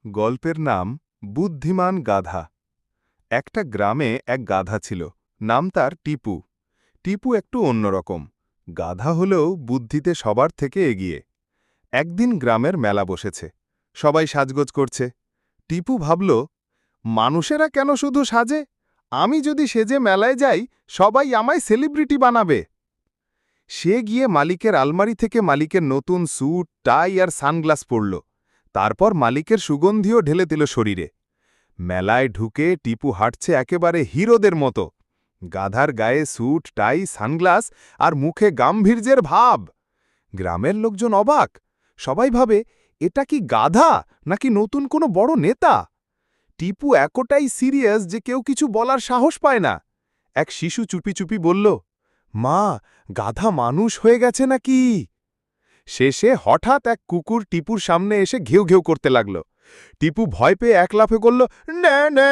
গল্পের নাম বুদ্ধিমান গাধা। একটা গ্রামে এক গাধা ছিল, নাম তার টিপু। টিপু একটু অন্যরকম, গাধা হলেও বুদ্ধিতে সবার থেকে এগিয়ে। একদিন গ্রামের মেলা বসেছে, সবাই সাজগোজ করছে। টিপু ভাবল, মানুষেরা কেন শুধু সাজে, আমি যদি সেজে মেলায় যাই সবাই আমায় সেলিব্রিটি বানাবে। সে গিয়ে মালিকের আলমারি থেকে মালিকের নতুন স্যুট, টাই আর সানগ্লাস পরল। তারপর মালিকের সুগন্ধিও ঢেলে দিল শরীরে। মেলায় ঢুকে টিপু হাঁটছে একেবারে হিরোদের মতো। গাধার গায়ে স্যুট, টাই, সানগ্লাস আর মুখে গাম্ভীর্যের ভাব। গ্রামের লোকজন অবাক, সবাই ভাবে এটা কি গাধা নাকি নতুন কোনো বড় নেতা। টিপু এতটাই সিরিয়াস যে কেউ কিছু বলার সাহস পায় না। এক শিশু চুপি চুপি বলল, মা, গাধা মানুষ হয়ে গেছে নাকি? শেষে হঠাৎ এক কুকুর টিপুর সামনে এসে ঘেউ ঘেউ করতে লাগল। টিপু ভয় পেয়ে এক লাফে করল, না না।